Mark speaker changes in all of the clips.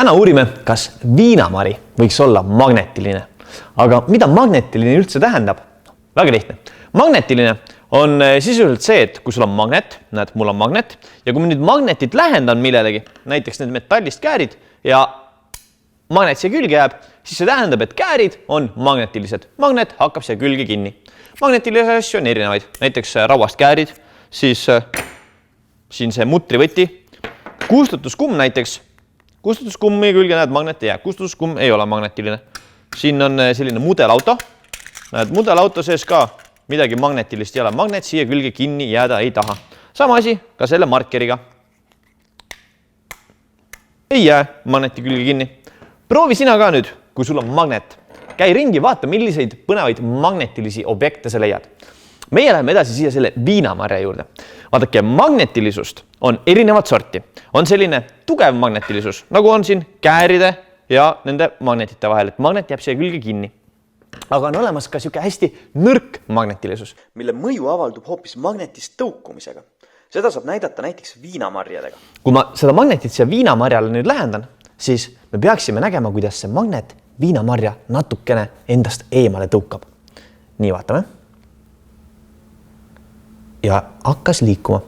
Speaker 1: Täna uurime, kas viinamari võiks olla magnetiline. Aga mida magnetiline üldse tähendab? Väga lihtne. Magnetiline on sisuliselt see, et kui sul on magnet, näed, mul on magnet, ja kui ma nüüd magnetit lähendan millelegi, näiteks need metallist käärid ja magnet siia külge jääb, siis see tähendab, et käärid on magnetilised. Magnet hakkab siia külge kinni. Magnetilisi asju on erinevaid, näiteks rauast käärid, siis siin see mutrivõti, kustutuskumm näiteks. Kustutuskummi külge näed, magnet ei jää. Kustutuskumm ei ole magnetiline. Siin on selline mudelauto. Näed, mudelauto sees ka midagi magnetilist ei ole. Magnet siia külge kinni jääda ei taha. Sama asi ka selle markeriga. Ei jää magneti külge kinni. Proovi sina ka nüüd, kui sul on magnet. Käi ringi, vaata, milliseid põnevaid magnetilisi objekte sa leiad. Meie läheme edasi siia selle viinamarja juurde. Vaadake, magnetilisust on erinevat sorti. On selline tugev magnetilisus, nagu on siin kääride ja nende magnetite vahel, et magnet jääb siia külge kinni. Aga on olemas ka siuke hästi nõrk magnetilisus, mille mõju avaldub hoopis magnetist tõukumisega. Seda saab näidata näiteks viinamarjadega. Kui ma seda magnetit siia viinamarjale nüüd lähendan, siis me peaksime nägema, kuidas see magnet viinamarja natukene endast eemale tõukab. Nii vaatame. Ja hakkas liikuma.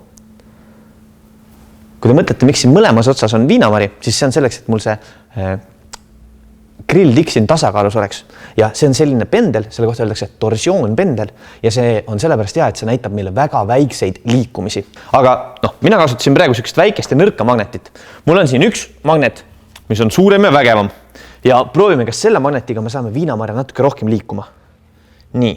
Speaker 1: Kui te mõtlete, miks siin mõlemas otsas on viinamari, siis see on selleks, et mul see grilltikk siin tasakaalus oleks. Ja see on selline pendel, selle kohta öeldakse torsioonpendel ja see on sellepärast hea, et see näitab meile väga väikseid liikumisi. Aga mina kasutasin praegu sellist väikest ja nõrka magnetit. Mul on siin üks magnet, mis on suurem ja vägevam. Ja proovime, kas selle magnetiga me saame viinamarja natuke rohkem liikuma. Nii.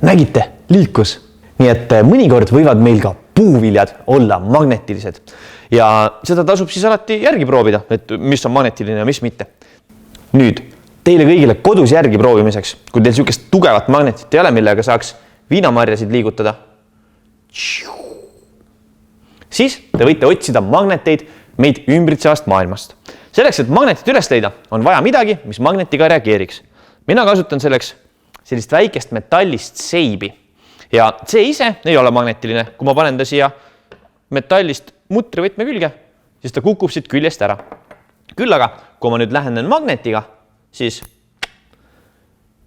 Speaker 1: Nägite, liikus. Nii et mõnikord võivad meil ka puuviljad olla magnetilised. Ja seda tasub siis alati järgi proovida, et mis on magnetiline ja mis mitte. Nüüd, teile kõigile kodus järgi proovimiseks, kui teil siukest tugevat magnetit ei ole, millega saaks viinamarjasid liigutada, siis te võite otsida magneteid meid ümbritsevast maailmast. Selleks, et magnetit üles leida, on vaja midagi, mis magnetiga reageeriks. Mina kasutan selleks sellist väikest metallist seibi. Ja see ise ei ole magnetiline. Kui ma panen ta siia metallist mutrivõtme külge, siis ta kukub siit küljest ära. Küll aga, kui ma nüüd lähenen magnetiga, siis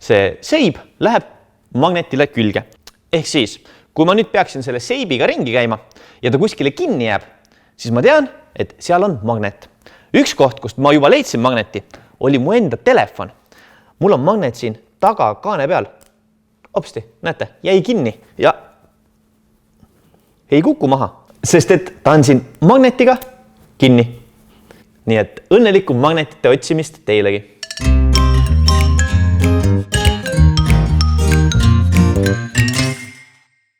Speaker 1: see seib läheb magnetile külge. Ehk siis, kui ma nüüd peaksin selle seibiga ringi käima ja ta kuskile kinni jääb, siis ma tean, et seal on magnet. Üks koht, kust ma juba leidsin magneti, oli mu enda telefon. Mul on magnet siin taga kaane peal. Hopsti, näete, jäi kinni ja ei kuku maha, sest et ta on siin magnetiga kinni. Nii et õnnelikku magnetite otsimist teilegi.